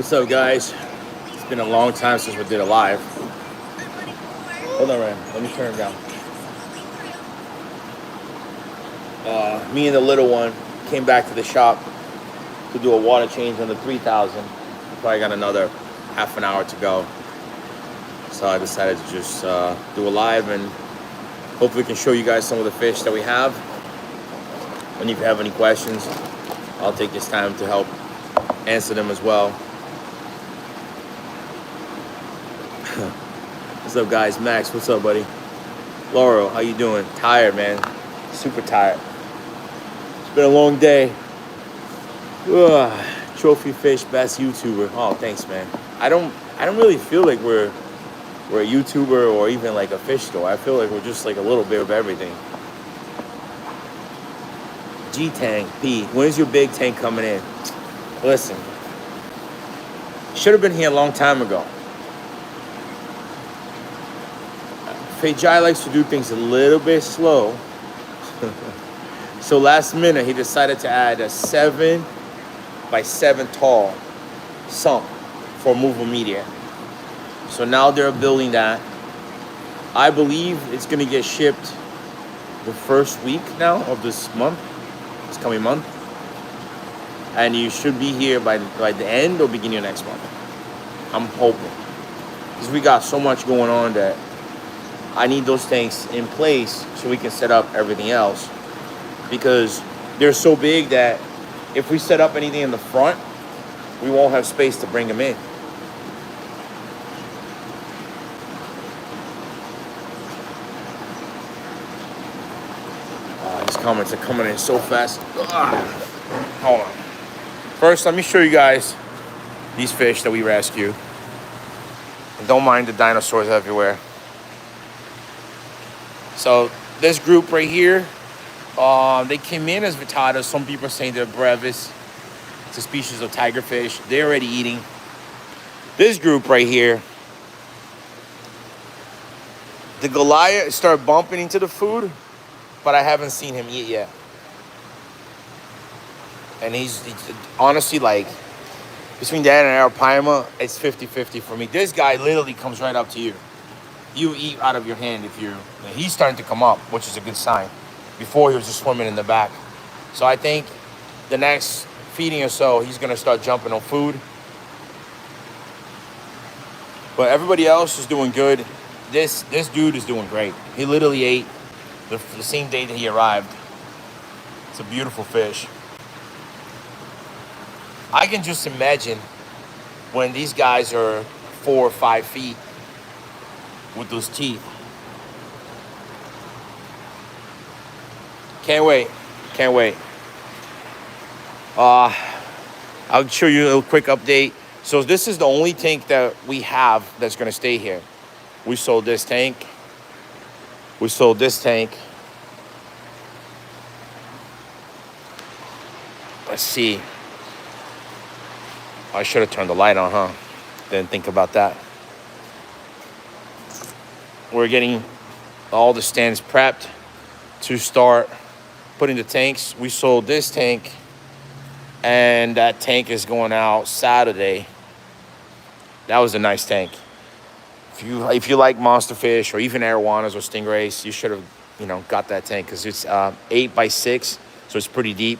What's up, guys? It's been a long time since we did a live. Hold on, Ryan. Let me turn it down. Me and the little one came back to the shop to do a water change on the 3000. Probably got another half an hour to go. So I decided to just do a live and hopefully we can show you guys some of the fish that we have. And if you have any questions, I'll take this time to help answer them as well. What's up, guys? Max, what's up, buddy? Laurel, how you doing? Tired, man. Super tired. It's been a long day. Ugh. Trophy fish best YouTuber. Oh, thanks, man. I don't really feel like we're a YouTuber or even like a fish store. I feel like we're just like a little bit of everything. G-Tank, P, when's your big tank coming in? Listen, should have been here a long time ago. Fejai likes to do things a little bit slow. So last minute, he decided to add a 7x7 tall sump for movable media. So now they're building that. I believe it's gonna get shipped the first week now of this month, this coming month. And you should be here by the end or beginning of next month. I'm hoping. Because we got so much going on that I need those tanks in place so we can set up everything else. Because they're so big that if we set up anything in the front, we won't have space to bring them in. These comments are coming in so fast. Hold on. First, let me show you guys these fish that we rescue. And don't mind the dinosaurs everywhere. So this group right here, they came in as vittatas. Some people are saying they're brevis. It's a species of tigerfish. They're already eating. This group right here, the Goliath started bumping into the food, but I haven't seen him eat yet. And he's honestly like, between that and Arapaima, it's 50-50 for me. This guy literally comes right up to you. You eat out of your hand if you're... He's starting to come up, which is a good sign. Before, he was just swimming in the back. So I think the next feeding or so, he's going to start jumping on food. But everybody else is doing good. This dude is doing great. He literally ate the same day that he arrived. It's a beautiful fish. I can just imagine when these guys are 4 or 5 feet with those teeth. Can't wait. Can't wait. I'll show you a little quick update. So this is the only tank that we have that's going to stay here. We sold this tank. We sold this tank. Let's see. I should have turned the light on, huh? Didn't think about that. We're getting all the stands prepped to start putting the tanks. We sold this tank, and that tank is going out Saturday. That was a nice tank. If you like monster fish or even arowanas or stingrays, you should have got that tank because it's 8x6, so it's pretty deep.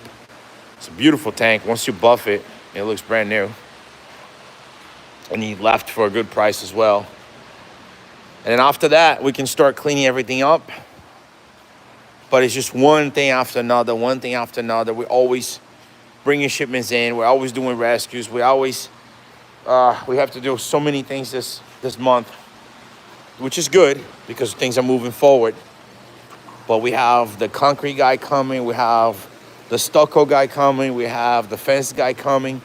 It's a beautiful tank. Once you buff it, it looks brand new. And he left for a good price as well. And then after that, we can start cleaning everything up. But it's just one thing after another, one thing after another. We're always bringing shipments in. We're always doing rescues. We always, we have to do so many things this month, which is good because things are moving forward. But we have the concrete guy coming. We have the stucco guy coming. We have the fence guy coming.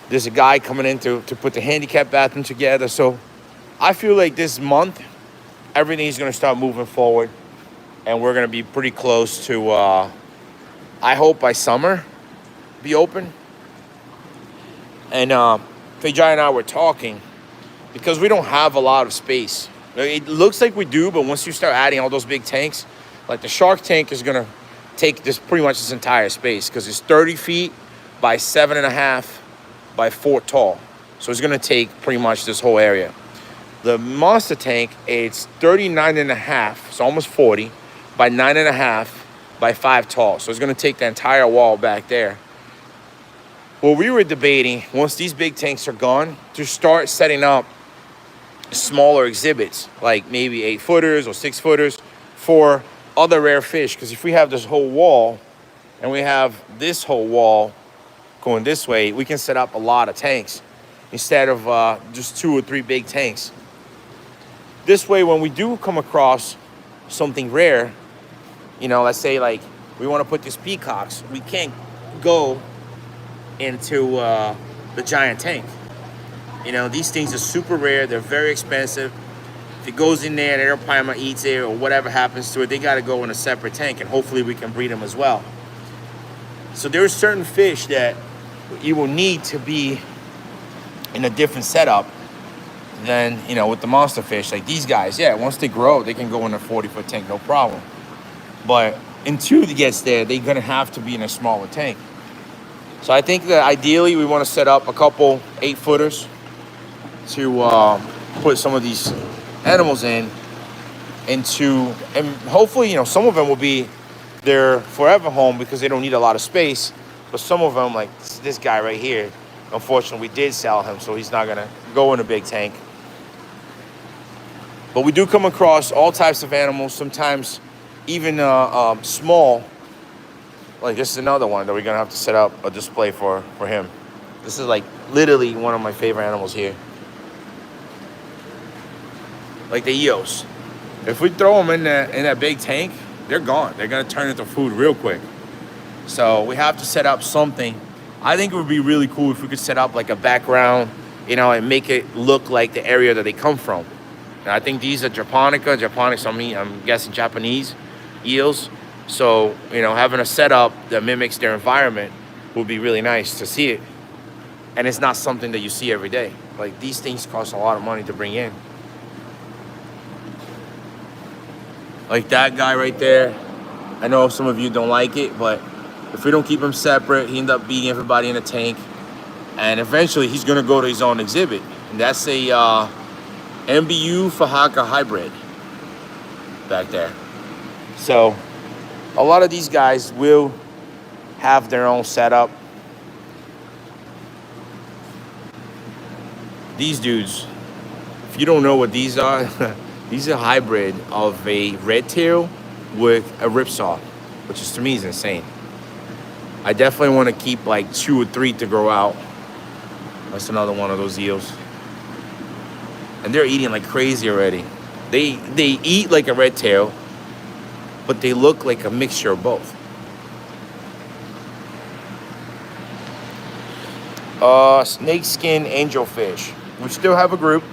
There's a guy coming in to put the handicap bathroom together. So I feel like this month, everything's going to start moving forward. And we're going to be pretty close to, I hope by summer, be open. And Fejai and I were talking because we don't have a lot of space. It looks like we do, but once you start adding all those big tanks, like the shark tank is going to take this pretty much this entire space because it's 30 feet by 7.5 by 4 tall. So it's gonna take pretty much this whole area. The monster tank, it's 39.5, so almost 40, by 9.5 by 5 tall. So it's gonna take the entire wall back there. Well, we were debating, once these big tanks are gone, to start setting up smaller exhibits, like maybe 8-footers or 6-footers for other rare fish. Because if we have this whole wall and we have this whole wall going this way, we can set up a lot of tanks instead of just 2 or 3 big tanks. This way, when we do come across something rare, you know, let's say like we want to put these peacocks, we can't go into the giant tank. You know, these things are super rare. They're very expensive. If it goes in there and Aeropyma eats it or whatever happens to it, they got to go in a separate tank, and hopefully we can breed them as well. So there are certain fish that you will need to be in a different setup than, you know, with the monster fish. Like these guys, yeah, once they grow, they can go in a 40-foot tank, no problem. But until it gets there, they're gonna have to be in a smaller tank. So I think that ideally we want to set up a couple 8-footers to put some of these animals in, and hopefully, you know, some of them will be their forever home because they don't need a lot of space. But some of them, like this guy right here, unfortunately we did sell him, so he's not gonna go in a big tank. But we do come across all types of animals, sometimes even small. Like this is another one that we're gonna have to set up a display for him. This is like literally one of my favorite animals here. Like the eels. If we throw them in that big tank, they're gone. They're gonna turn into food real quick. So we have to set up something. I think it would be really cool if we could set up like a background, you know, and make it look like the area that they come from. And I think these are Japonics, I'm guessing Japanese eels. So, you know, having a setup that mimics their environment would be really nice to see it. And it's not something that you see every day. Like these things cost a lot of money to bring in. Like that guy right there. I know some of you don't like it, but if we don't keep him separate, he ends up beating everybody in a tank. And eventually he's gonna go to his own exhibit. And that's a MBU Fahaka hybrid back there. So a lot of these guys will have their own setup. These dudes, if you don't know what these are, these are a hybrid of a red tail with a ripsaw, which is, to me, is insane. I definitely want to keep like 2 or 3 to grow out. That's another one of those eels. And they're eating like crazy already. They eat like a red tail, but they look like a mixture of both. Snake skin angelfish. We still have a group.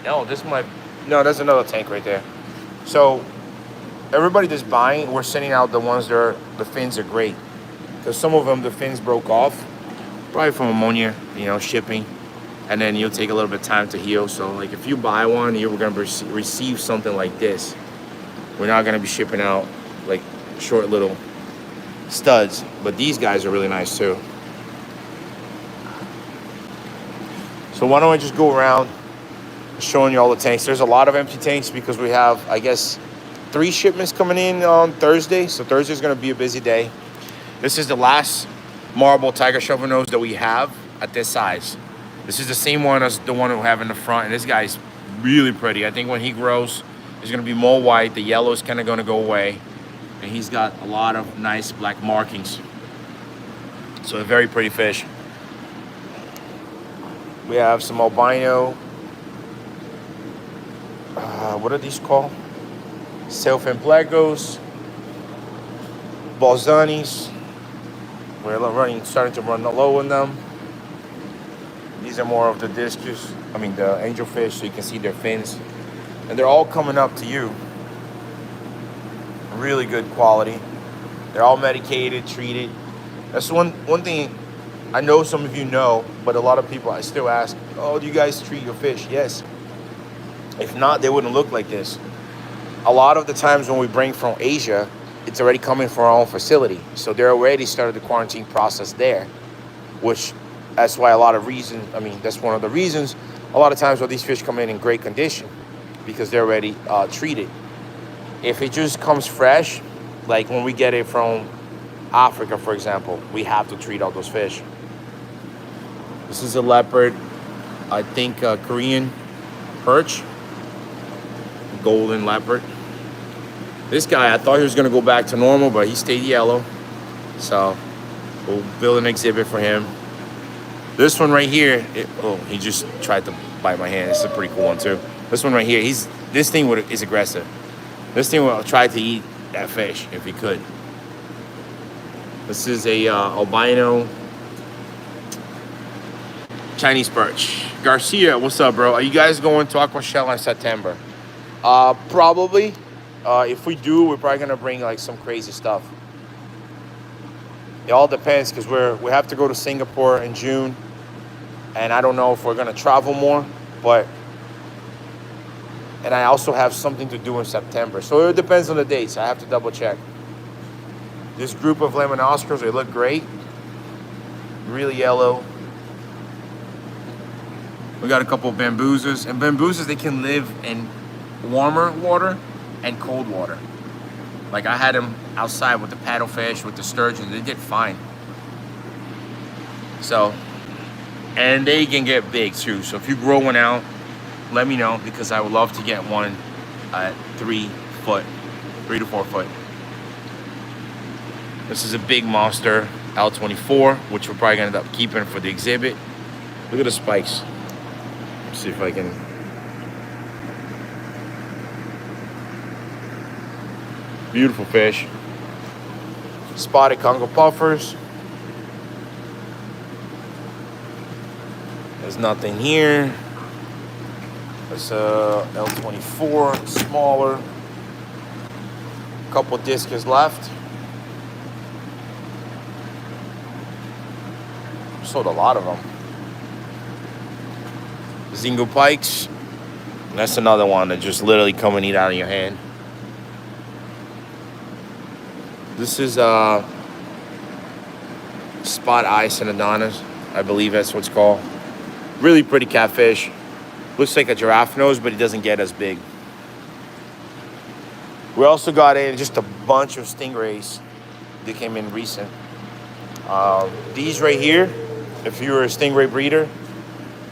No, that's another tank right there. So everybody that's buying, we're sending out the ones that the fins are great. Because some of them, the fins broke off, probably from ammonia, you know, shipping. And then you'll take a little bit of time to heal. So like if you buy one, you're gonna receive something like this. We're not gonna be shipping out like short little studs, but these guys are really nice too. So why don't I just go around showing you all the tanks. There's a lot of empty tanks because we have, I guess, 3 shipments coming in on Thursday. So Thursday's gonna be a busy day. This is the last marble tiger shovel nose that we have at this size. This is the same one as the one we have in the front, and this guy's really pretty. I think when he grows, he's gonna be more white. The yellow is kind of gonna go away, and he's got a lot of nice black markings. So a very pretty fish. We have some albino. What are these called? Self-Emplegos, Balzanis. We're starting to run low on them. These are more of the discus, the angelfish, so you can see their fins. And they're all coming up to you. Really good quality. They're all medicated, treated. That's one thing I know some of you know, but a lot of people I still ask, oh, do you guys treat your fish? Yes. If not, they wouldn't look like this. A lot of the times when we bring from Asia, it's already coming from our own facility. So they're already started the quarantine process there, which That's why a lot of reasons, I mean, that's one of the reasons a lot of times why these fish come in great condition, because they're already treated. If it just comes fresh, like when we get it from Africa, for example, we have to treat all those fish. This is a leopard, I think Korean perch, golden leopard. This guy, I thought he was gonna go back to normal, but he stayed yellow. So we'll build an exhibit for him. This one right here, he just tried to bite my hand. It's a pretty cool one too. This one right here, this thing is aggressive. This thing will try to eat that fish if he could. This is a albino Chinese perch. Garcia, what's up, bro? Are you guys going to Aqua Shell in September? Probably. If we do, we're probably gonna bring like some crazy stuff. It all depends, because we have to go to Singapore in June, and I don't know if we're gonna travel more, and I also have something to do in September, so it depends on the dates. I have to double check. This group of lemon Oscars, they look great, really yellow. We got a couple of bamboozas, and bamboozas, they can live in warmer water and cold water. Like I had them outside with the paddlefish, with the sturgeon, they did fine. So, and they can get big too. So if you grow one out, let me know, because I would love to get one at 3 to 4 foot. This is a big monster, L24, which we're probably gonna end up keeping for the exhibit. Look at the spikes. Let's see if I can. Beautiful fish. Spotted Congo puffers. There's nothing here. It's a L24, smaller. Couple discus left. Sold a lot of them. Zingo pikes. That's another one that just literally come and eat out of your hand. This is spot eye Synodonis. I believe that's what's called. Really pretty catfish. Looks like a giraffe nose, but it doesn't get as big. We also got in just a bunch of stingrays. They came in recent. These right here, if you're a stingray breeder,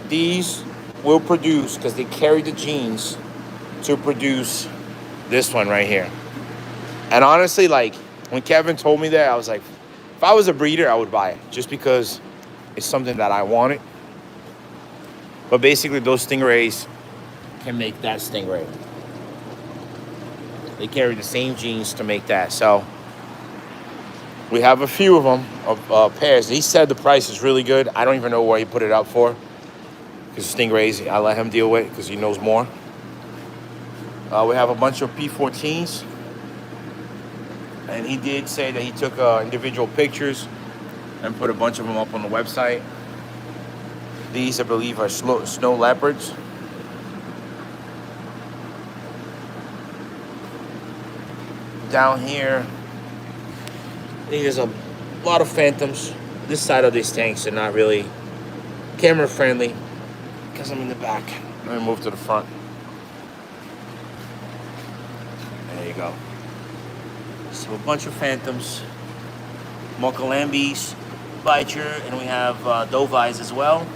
these will produce, because they carry the genes to produce this one right here. And honestly, like, when Kevin told me that, I was like, if I was a breeder, I would buy it, just because it's something that I wanted. But basically, those stingrays can make that stingray. They carry the same genes to make that. So we have a few of them, of pairs. He said the price is really good. I don't even know what he put it up for, because stingrays, I let him deal with it because he knows more. We have a bunch of P14s. And he did say that he took individual pictures and put a bunch of them up on the website. These, I believe, are snow leopards. Down here, I think there's a lot of phantoms. This side of these tanks are not really camera friendly because I'm in the back. Let me move to the front. There you go. So a bunch of phantoms, Mokalambis, Bicher, and we have Dovies as well.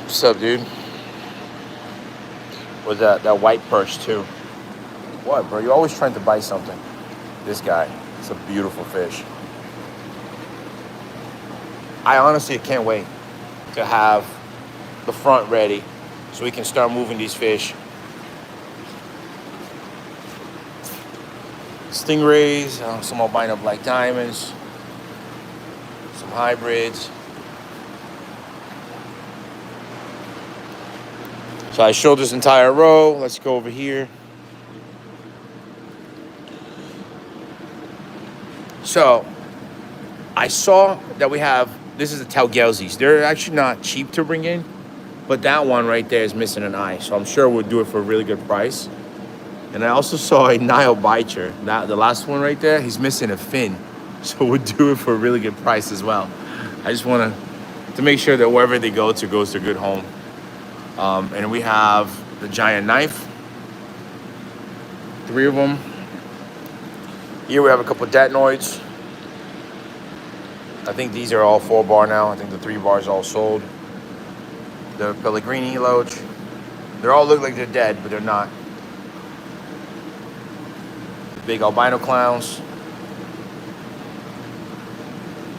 What's up, dude? With that white perch too. What, bro? You're always trying to buy something. This guy, it's a beautiful fish. I honestly can't wait to have the front ready so we can start moving these fish. Stingrays, some albino black diamonds, some hybrids. So I showed this entire row. Let's go over here. So I saw that we have, this is the Talgelzis. They're actually not cheap to bring in, but that one right there is missing an eye. So I'm sure we'll do it for a really good price. And I also saw a Nile bicher. The last one right there, he's missing a fin. So we'll do it for a really good price as well. I just want to make sure that wherever they go to goes to a good home. And we have the giant knife. 3 of them. Here we have a couple of Datnoids. I think these are all 4-bar now. I think the 3 bars all sold. The Pellegrini Loach. They all look like they're dead, but they're not. Big albino clowns.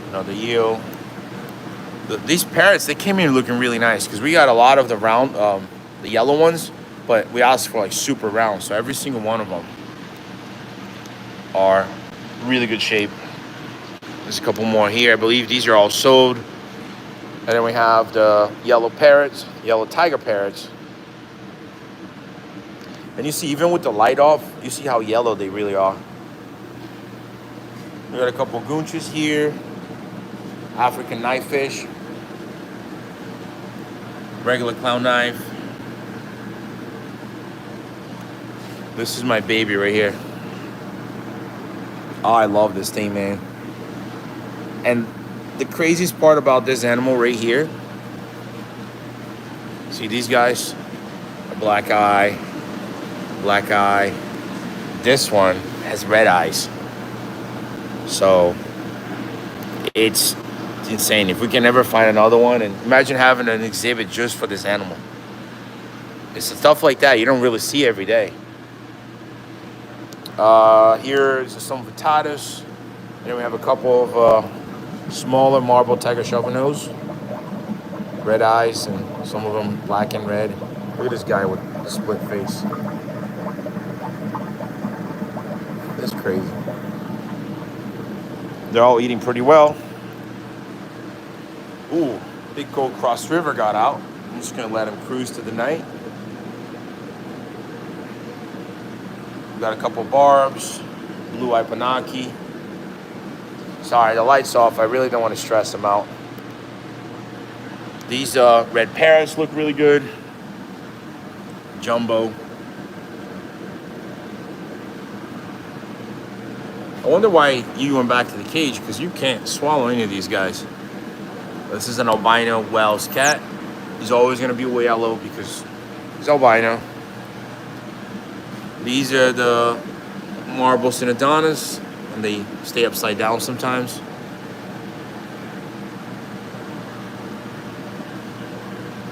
Another eel. These parrots, they came in looking really nice because we got a lot of the round, the yellow ones, but we asked for like super round. So every single one of them are really good shape. There's a couple more here. I believe these are all sold. And then we have the yellow parrots, yellow tiger parrots. And you see, even with the light off, you see how yellow they really are. We got a couple goonches here. African knifefish. Regular clown knife. This is my baby right here. Oh, I love this thing, man. And the craziest part about this animal right here, see these guys? A black eye, black eye. This one has red eyes. So it's insane. If we can ever find another one, and imagine having an exhibit just for this animal. It's stuff like that you don't really see every day. Here's some Vitatus. And then we have a couple of smaller marble tiger shovel nose. Red eyes, and some of them black and red. Look at this guy with the split face. That's crazy. They're all eating pretty well. Ooh, big Gold Cross River got out. I'm just gonna let him cruise to the night. We got a couple barbs, blue Ipanaki. Sorry, the light's off. I really don't want to stress them out. These red parrots look really good. Jumbo. I wonder why you went back to the cage, because you can't swallow any of these guys. This is an albino Wells cat. He's always going to be way yellow because he's albino. These are the marble Synodonas, and they stay upside down sometimes.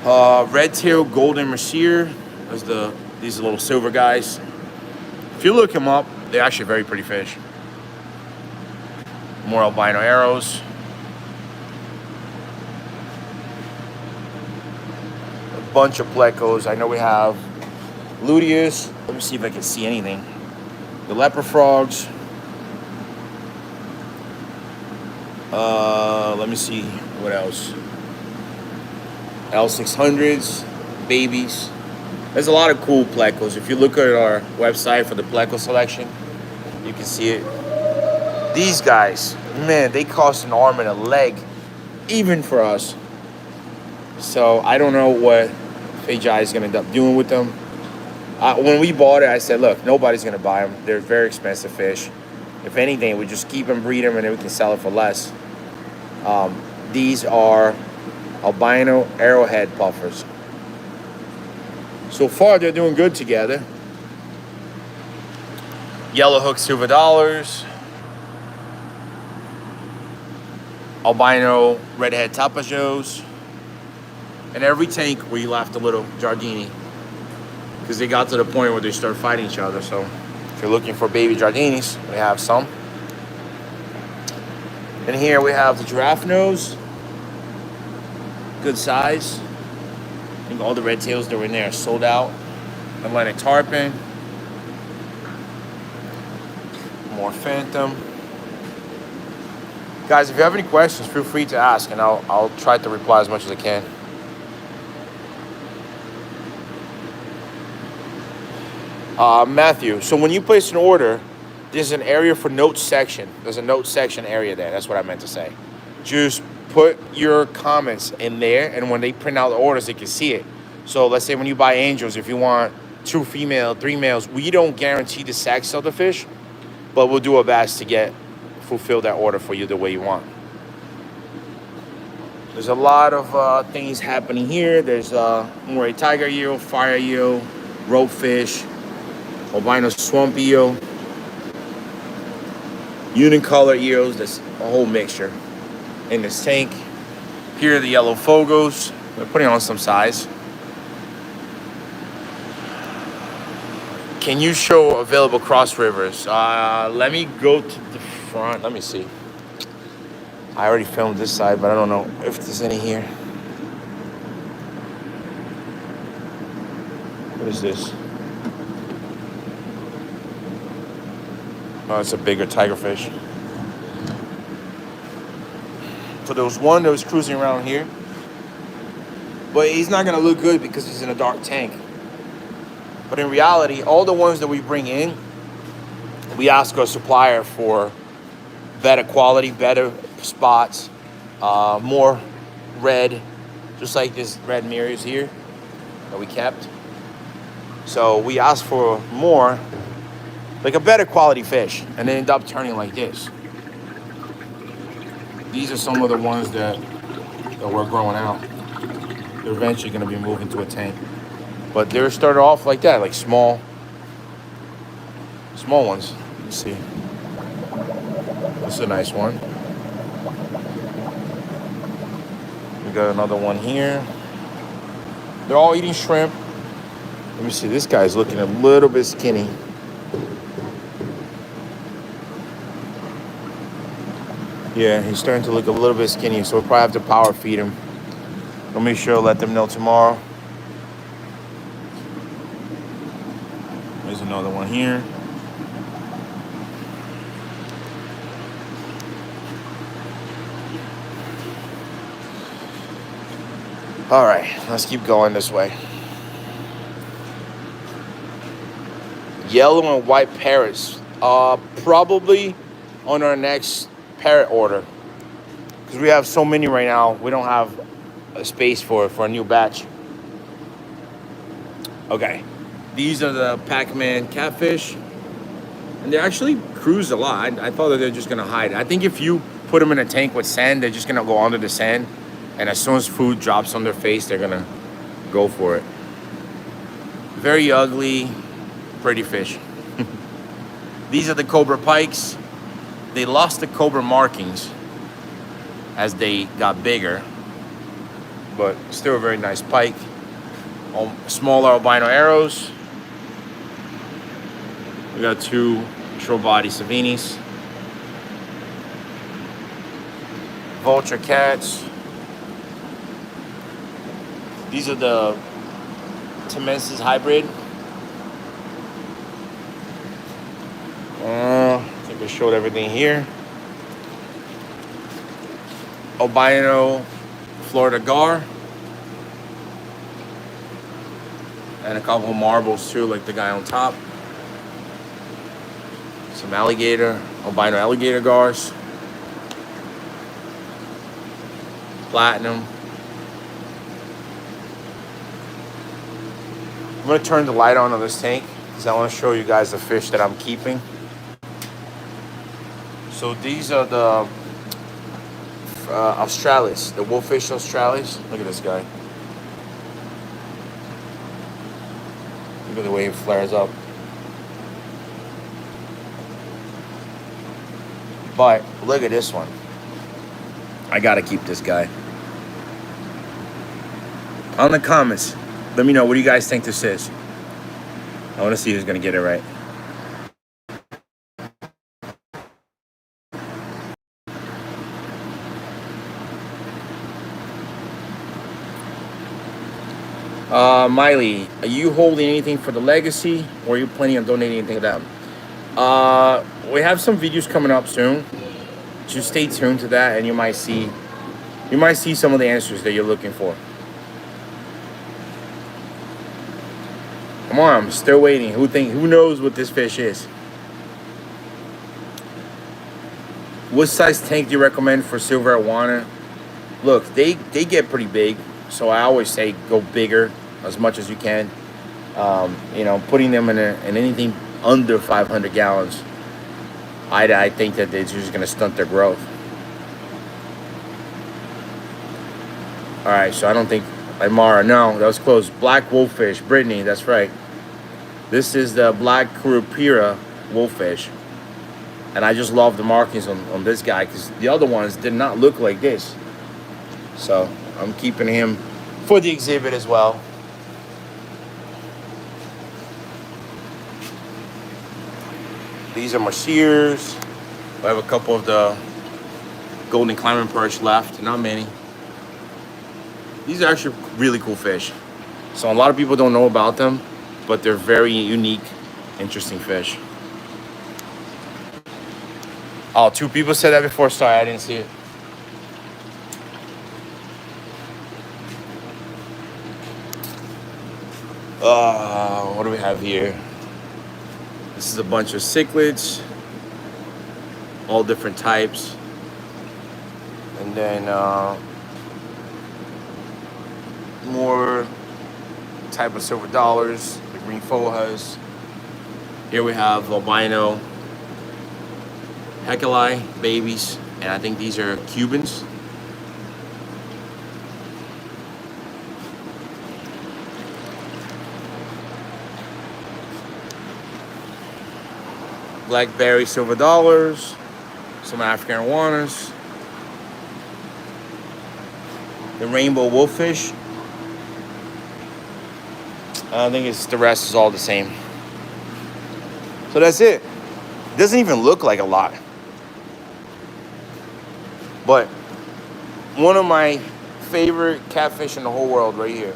Red-tailed golden Mercier. These little silver guys. If you look them up, they're actually very pretty fish. More albino arrows. A bunch of plecos. I know we have luteus. Let me see if I can see anything. The leopard frogs. Let me see what else. L600s, babies. There's a lot of cool plecos. If you look at our website for the pleco selection, you can see it. These guys, man, they cost an arm and a leg, even for us. So I don't know what Fajai is going to end up doing with them. When we bought it, I said, look, nobody's going to buy them. They're very expensive fish. If anything, we just keep them, breed them, and then we can sell it for less. These are albino arrowhead puffers. So far, they're doing good together. Yellow hook silver dollars. Albino redhead tapajos. And every tank we left a little Giardini, because they got to the point where they start fighting each other. So if you're looking for baby Giardinis, we have some. And here we have the giraffe nose. Good size. I think all the red tails that were in there are sold out. Atlantic tarpon. More phantom. Guys, if you have any questions, feel free to ask, and I'll try to reply as much as I can. Matthew, so when you place an order, there's an area for notes section. There's a notes section area there. That's what I meant to say. Just put your comments in there, and when they print out the orders, they can see it. So let's say when you buy angels, if you want 2 female, 3 males. We don't guarantee the sex of the fish, but we'll do our best to fulfill that order for you the way you want. There's a lot of things happening here. There's more tiger eel, fire eel, rope fish, albino swamp eel, unicolor eels. There's a whole mixture in this tank. Here are the yellow fogos. They're putting on some size. Can you show available cross rivers? Let me go to the front. Let me see. I already filmed this side, but I don't know if there's any here. What is this? Oh, it's a bigger tigerfish. So there was one that was cruising around here, but he's not gonna look good because he's in a dark tank. But in reality, all the ones that we bring in, we ask our supplier for better quality, better spots, more red, just like this red mirrors here that we kept. So we asked for more, like a better quality fish, and they end up turning like this. These are some of the ones that we're growing out. They're eventually going to be moved into a tank, but they're started off like that, like small ones. Let's see. This is a nice one. We got another one here. They're all eating shrimp. Let me see. This guy's looking a little bit skinny. Yeah, he's starting to look a little bit skinny, so we'll probably have to power feed him. I'll make sure I'll let them know tomorrow. There's another one here. All right, let's keep going this way. Yellow and white parrots, probably on our next parrot order, because we have so many right now. We don't have a space for a new batch. Okay, these are the Pac-Man catfish, and they actually cruise a lot. I thought that they're just gonna hide. I think if you put them in a tank with sand, they're just gonna go under the sand. And as soon as food drops on their face, they're gonna go for it. Very ugly, pretty fish. These are the cobra pikes. They lost the cobra markings as they got bigger, but still a very nice pike. Smaller albino arrows. We got 2 short body Savinis. Vulture cats. These are the Temensis hybrid. I think I showed everything here. Albino Florida gar. And a couple of marbles too, like the guy on top. Some alligator, albino alligator gars. Platinum. I'm gonna turn the light on this tank because I want to show you guys the fish that I'm keeping. So these are the Australis, the wolffish Australis. Look at this guy. Look at the way he flares up. But look at this one. I gotta keep this guy. On the comments, let me know, what do you guys think this is? I want to see who's going to get it right. Miley, are you holding anything for the legacy, or are you planning on donating anything to them? We have some videos coming up soon. Just stay tuned to that, and you might see some of the answers that you're looking for. Come on, I'm still waiting. Who knows what this fish is? What size tank do you recommend for silver arowana? Look, they get pretty big, so I always say go bigger as much as you can. You know, putting them in anything under 500 gallons, I think that they're just going to stunt their growth. All right, so I don't think Aymara. No, that was close. Black wolffish, Brittany. That's right. This is the black Kurupira wolffish, and I just love the markings on this guy because the other ones did not look like this. So I'm keeping him for the exhibit as well. These are my shears. I have a couple of the golden climbing perch left, not many. These are actually really cool fish. So a lot of people don't know about them, but they're very unique, interesting fish. Oh, 2 people said that before. Sorry, I didn't see it. What do we have here? This is a bunch of cichlids, all different types. And then more type of silver dollars, the green fohas. Here we have albino hecali babies, and I think these are Cubans. Blackberry silver dollars, some African iguanas, the rainbow wolffish. I think the rest is all the same. So that's it. It doesn't even look like a lot. But one of my favorite catfish in the whole world right here.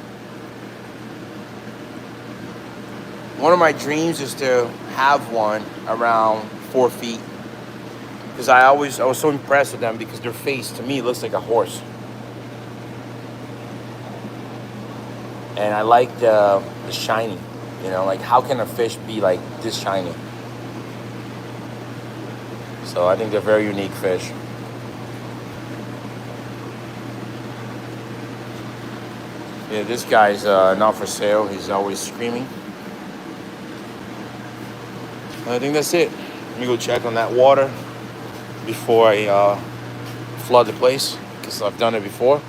One of my dreams is to have one around 4 feet. Because I was so impressed with them because their face to me looks like a horse. And I like the shiny, you know, like how can a fish be like this shiny? So I think they're very unique fish. Yeah, this guy's not for sale. He's always screaming. I think that's it. Let me go check on that water before I flood the place, because I've done it before.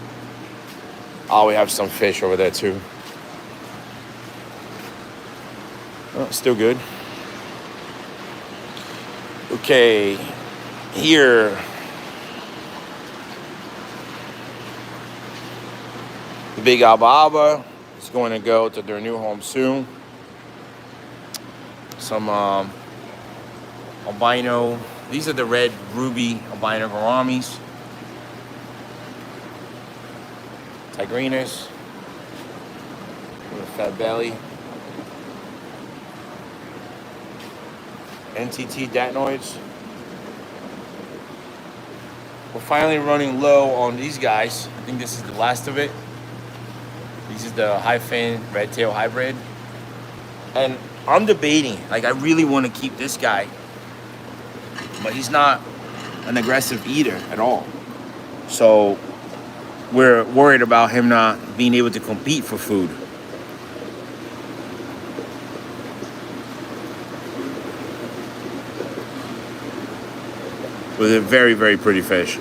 Oh, we have some fish over there too. Oh, still good. Okay, here. The big Abba Abba is going to go to their new home soon. Some albino. These are the red ruby albino gouramis. Tigrinus with a fat belly. NTT datnoids. We're finally running low on these guys. I think this is the last of it. This is the high fin red tail hybrid. And I'm debating, like I really want to keep this guy, but he's not an aggressive eater at all. So we're worried about him not being able to compete for food. With a very, very pretty fish.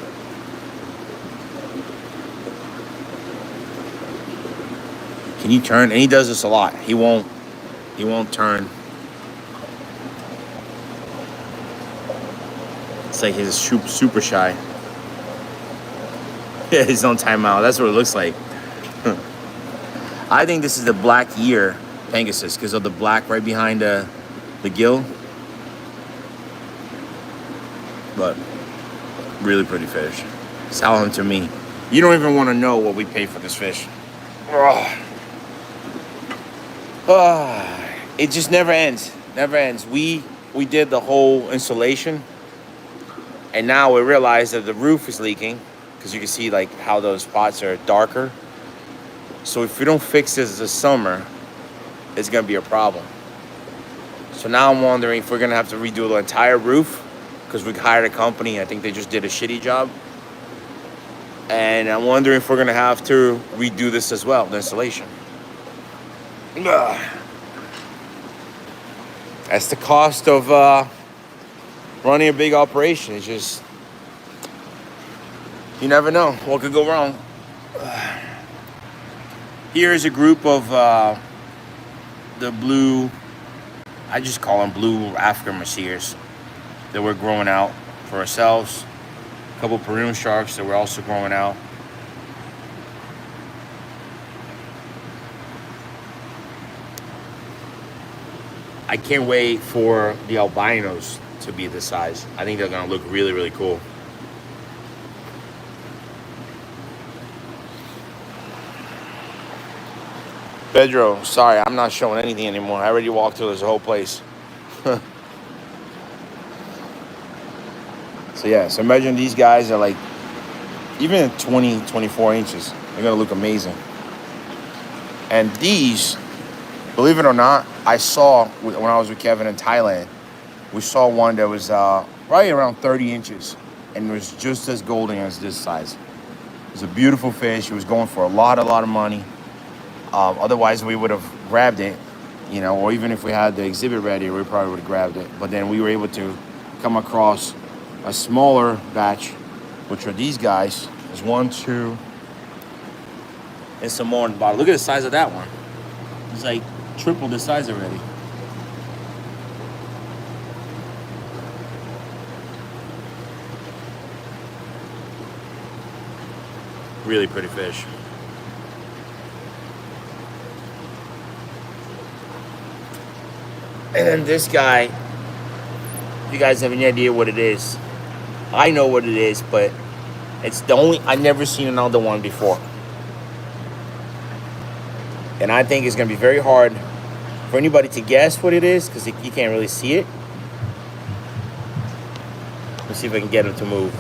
Can you turn? And he does this a lot. He won't turn. It's like he's super shy. Yeah, he's on timeout. That's what it looks like. I think this is the black ear Pegasus because of the black right behind the gill. But really pretty fish. Sell him to me. You don't even want to know what we pay for this fish. It just never ends. Never ends. We did the whole installation, and now we realize that the roof is leaking because you can see like how those spots are darker. So if we don't fix this summer, it's gonna be a problem. So now I'm wondering if we're gonna have to redo the entire roof because we hired a company. I think they just did a shitty job. And I'm wondering if we're gonna have to redo this as well, the installation. That's the cost of running a big operation. It's just, you never know what could go wrong. Here is a group of the blue, I just call them blue African Messiers, that we're growing out for ourselves. A couple Peruvian sharks that we're also growing out. I can't wait for the albinos to be this size. I think they're gonna look really, really cool. Pedro, sorry, I'm not showing anything anymore. I already walked through this whole place. So yeah, so imagine these guys are like, even at 20, 24 inches, they're gonna look amazing. And these, believe it or not, I saw when I was with Kevin in Thailand, we saw one that was right around 30 inches and it was just as golden as this size. It was a beautiful fish. It was going for a lot of money. Otherwise, we would have grabbed it, you know, or even if we had the exhibit ready, we probably would have grabbed it. But then we were able to come across a smaller batch, which are these guys. There's 1, 2, and some more in the bottom. Look at the size of that one. It's like triple the size already. Really pretty fish. And then this guy, if you guys have any idea what it is, I know what it is, but it's the only, I've never seen another one before. And I think it's gonna be very hard for anybody to guess what it is, because you can't really see it. Let's see if I can get him to move.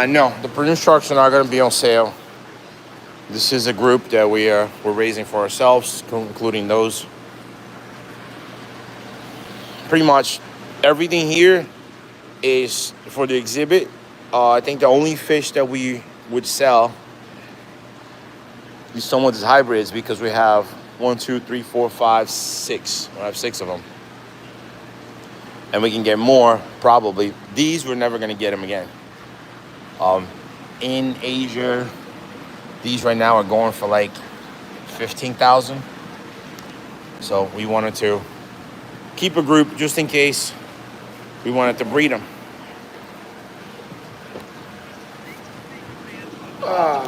No, the Peruvian sharks are not going to be on sale. This is a group that we're raising for ourselves, including those. Pretty much everything here is for the exhibit. I think the only fish that we would sell is some of these hybrids, because we have 1, 2, 3, 4, 5, 6. We have 6 of them. And we can get more, probably. These, we're never going to get them again. In Asia, these right now are going for like 15,000. So we wanted to keep a group just in case we wanted to breed them. All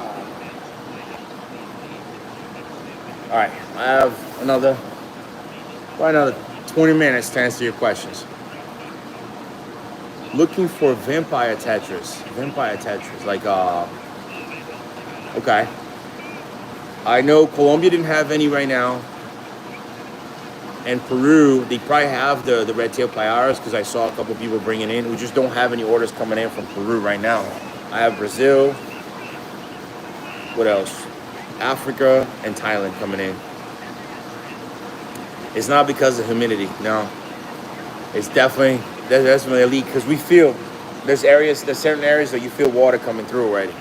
right, I have another 20 minutes to answer your questions. Looking for vampire tetras. Like, okay. I know Colombia didn't have any right now. And Peru, they probably have the red tail payarras, because I saw a couple people bringing in. We just don't have any orders coming in from Peru right now. I have Brazil. What else? Africa and Thailand coming in. It's not because of humidity, no. It's definitely a leak, because we feel there's certain areas that you feel water coming through already.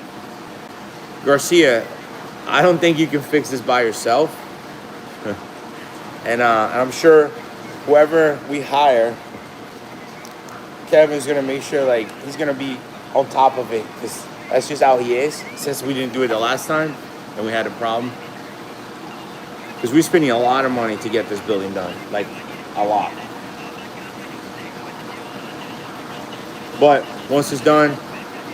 Garcia, I don't think you can fix this by yourself. And I'm sure whoever we hire, Kevin's gonna make sure, like, he's gonna be on top of it, because that's just how he is. Since we didn't do it the last time and we had a problem, because we're spending a lot of money to get this building done, like a lot. But once it's done,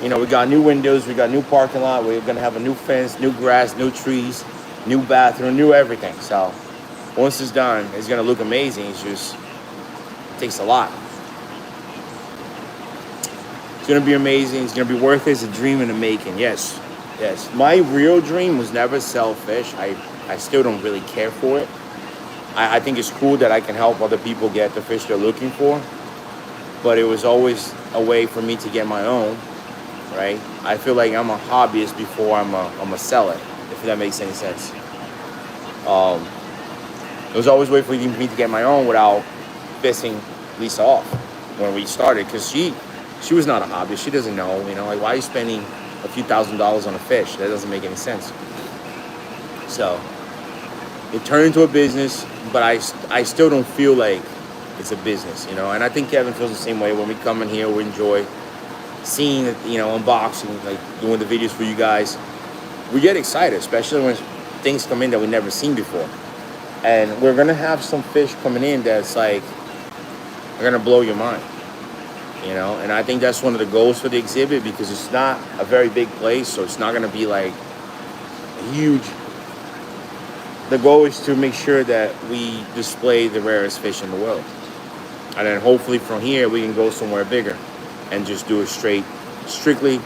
you know, we got new windows, we got new parking lot, we're gonna have a new fence, new grass, new trees, new bathroom, new everything. So once it's done, it's gonna look amazing. It takes a lot. It's gonna be amazing. It's gonna be worth it. It's a dream in the making. Yes. My real dream was never sell fish. I still don't really care for it. I think it's cool that I can help other people get the fish they're looking for. But it was always a way for me to get my own, right? I feel like I'm a hobbyist before I'm a seller, if that makes any sense. It was always a way for me to get my own without facing least off when we started, because she was not a hobbyist. She doesn't know, like, why are you spending a few $1,000s on a fish? That doesn't make any sense. So it turned into a business, but I still don't feel like it's a business, and I think Kevin feels the same way. When we come in here, we enjoy seeing it, unboxing, like doing the videos for you guys. We get excited, especially when things come in that we've never seen before. And we're gonna have some fish coming in that's like, they're gonna blow your mind, and I think that's one of the goals for the exhibit, because it's not a very big place, so it's not gonna be like huge. The goal is to make sure that we display the rarest fish in the world, and then hopefully from here we can go somewhere bigger and just do a strictly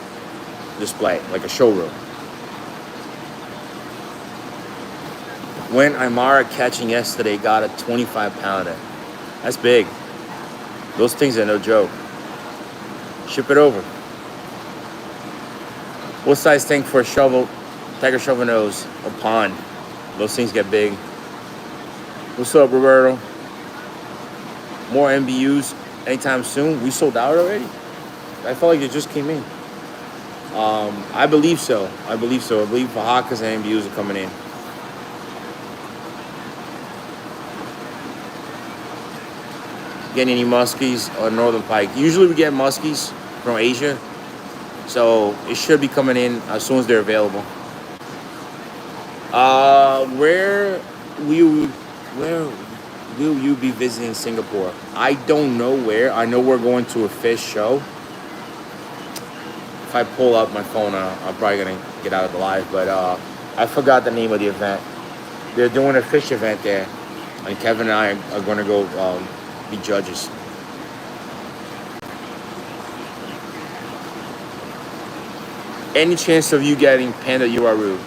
display, like a showroom. When Aymara catching yesterday got a 25-pounder. That's big. Those things are no joke. Ship it over. What size tank for a shovel? Tiger shovel nose or pond? Those things get big. What's up, Roberto? More MBUs anytime soon? We sold out already? I felt like it just came in. I believe so. I believe Oaxacas and MBUs are coming in. Getting any muskies or northern pike? Usually we get muskies from Asia, so it should be coming in as soon as they're available. Where will you be visiting Singapore? I don't know where. I know we're going to a fish show. If I pull up my phone, I'm probably gonna get out of the live, but I forgot the name of the event. They're doing a fish event there, and Kevin and I are gonna go be judges. Any chance of you getting Panda Uraru?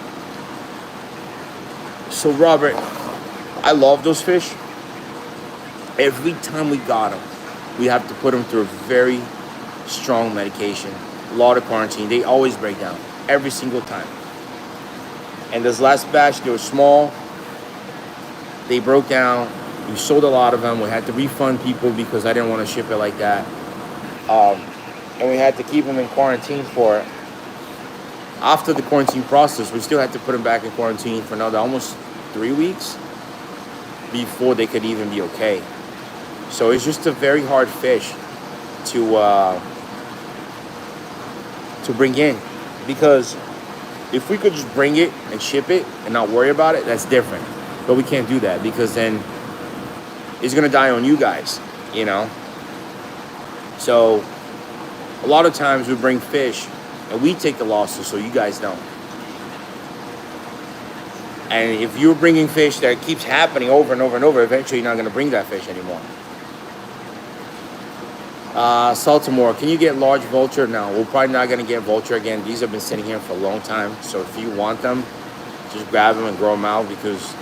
So Robert, I love those fish. Every time we got them, we have to put them through a very strong medication, a lot of quarantine. They always break down, every single time. And this last batch, they were small. They broke down. We sold a lot of them. We had to refund people because I didn't want to ship it like that. And we had to keep them in quarantine for, after the quarantine process, we still had to put them back in quarantine for another almost 3 weeks before they could even be okay. So it's just a very hard fish to bring in, because if we could just bring it and ship it and not worry about it, that's different. But we can't do that, because then it's gonna die on you guys, So a lot of times we bring fish and we take the losses so you guys don't. And if you're bringing fish that keeps happening over and over and over, eventually you're not gonna bring that fish anymore. Saltimore, can you get large vulture? No, we're probably not gonna get vulture again. These have been sitting here for a long time. So if you want them, just grab them and grow them out, because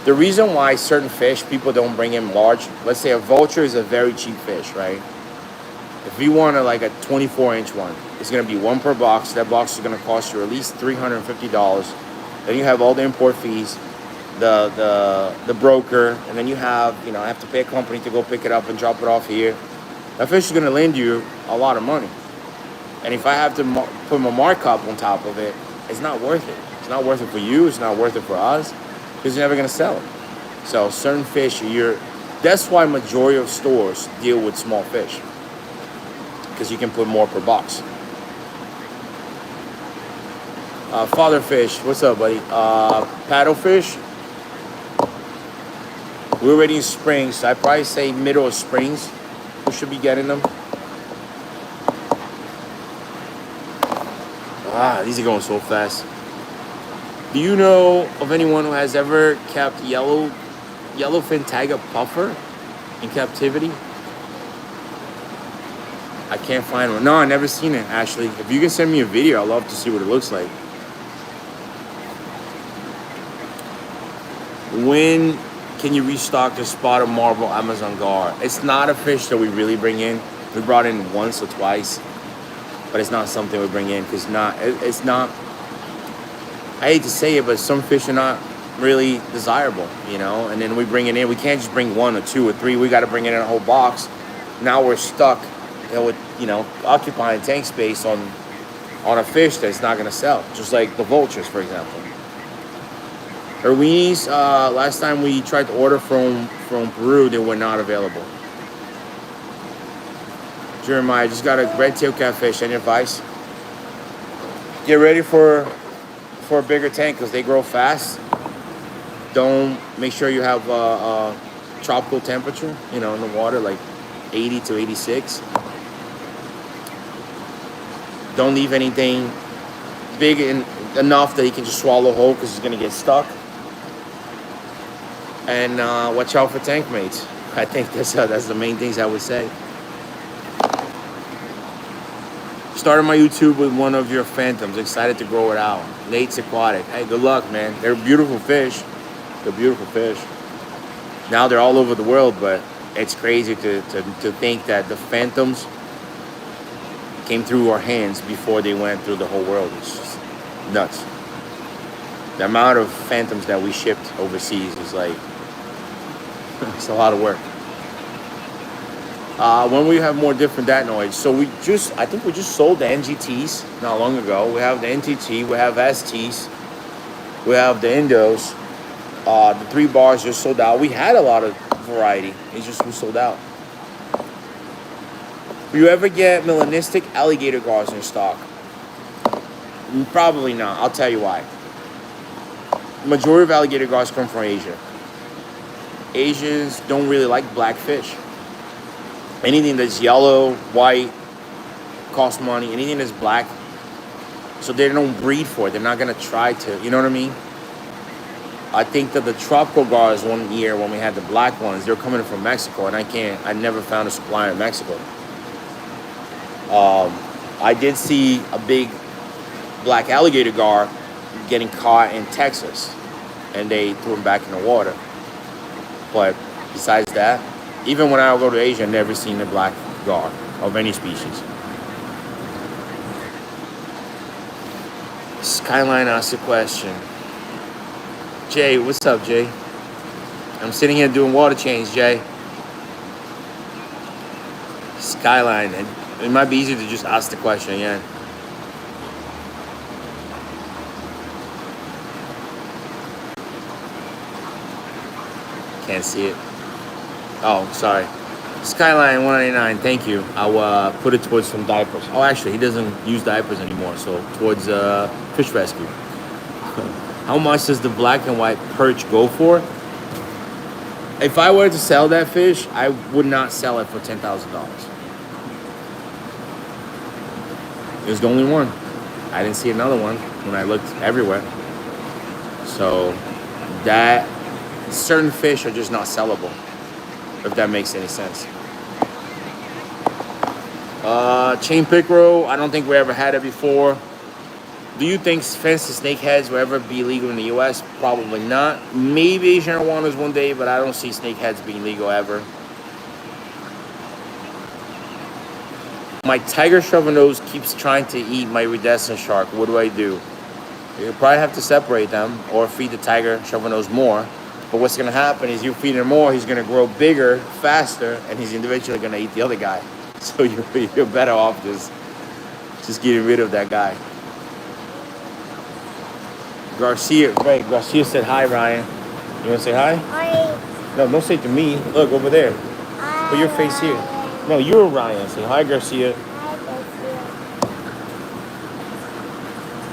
the reason why certain fish, people don't bring in large, let's say a vulture is a very cheap fish, right? If you want like a 24-inch one, it's gonna be one per box. That box is gonna cost you at least $350. Then you have all the import fees, the broker, and then you have, I have to pay a company to go pick it up and drop it off here. That fish is gonna lend you a lot of money. And if I have to put my markup on top of it, it's not worth it. It's not worth it for you, it's not worth it for us, because you're never gonna sell it. So certain fish, that's why majority of stores deal with small fish, because you can put more per box. Fatherfish, what's up, buddy? Paddlefish, we're already in spring, so I'd probably say middle of springs we should be getting them. These are going so fast. Do you know of anyone who has ever kept yellowfin tiger puffer in captivity? I can't find one. No, I never seen it, Ashley. If you can send me a video, I'd love to see what it looks like. When can you restock the spotted marble Amazon gar? It's not a fish that we really bring in. We brought in once or twice, but it's not something we bring in, because it's not, I hate to say it, but some fish are not really desirable, you know. And then we bring it in. We can't just bring 1 or 2 or 3. We got to bring it in a whole box. Now we're stuck, with occupying tank space on a fish that's not gonna sell. Just like the vultures, for example. Erwinis, last time we tried to order from Peru, they were not available. Jeremiah, just got a red-tailed catfish. Any advice? Get ready for a bigger tank because they grow fast. Don't make sure you have a tropical temperature, in the water, like 80 to 86. Don't leave anything big enough that he can just swallow whole because he's gonna get stuck. And watch out for tank mates. I think that's the main things I would say. Started my YouTube with one of your phantoms. Excited to grow it out. Nate's Aquatic. Hey, good luck, man. They're beautiful fish. They're beautiful fish. Now they're all over the world, but it's crazy to think that the phantoms came through our hands before they went through the whole world. It's just nuts. The amount of phantoms that we shipped overseas is like, it's a lot of work. When we have more different datnoids, so I think we just sold the NGTs not long ago. We have the NTT, we have STs, we have the Indos. The 3 bars just sold out. We had a lot of variety. It's just we sold out. Will you ever get melanistic alligator gars in stock? Probably not. I'll tell you why. Majority of alligator gars come from Asia. Asians don't really like black fish. Anything that's yellow, white, costs money. Anything that's black, so they don't breed for it. They're not gonna try to. You know what I mean? I think that the tropical gars one year when we had the black ones, they were coming from Mexico, and I never found a supplier in Mexico. I did see a big black alligator gar getting caught in Texas, and they threw him back in the water. But besides that, even when I go to Asia, I've never seen a black gar of any species. Skyline asked a question. Jay, what's up, Jay? I'm sitting here doing water change, Jay. Skyline, and it might be easier to just ask the question again. Can't see it. Oh, sorry. Skyline 199, thank you. I'll put it towards some diapers. Oh, actually, he doesn't use diapers anymore, so towards fish rescue. How much does the black and white perch go for? If I were to sell that fish, I would not sell it for $10,000. It was the only one. I didn't see another one when I looked everywhere. So that certain fish are just not sellable, if that makes any sense. Chain pickerel, I don't think we ever had it before. Do you think fenced snakeheads will ever be legal in the U.S.? Probably not. Maybe Asian arowanas one day, but I don't see snakeheads being legal ever. My tiger shovel nose keeps trying to eat my iridescent shark. What do I do? You probably have to separate them or feed the tiger shovel nose more. But what's going to happen is you feed him more, he's going to grow bigger, faster, and he's eventually going to eat the other guy. So you're better off just getting rid of that guy. Garcia said hi, Ryan. You want to say hi? Hi. No, don't say it to me. Look, over there. Put your face here. No, you're Ryan. Say hi, Garcia. Hi, Garcia.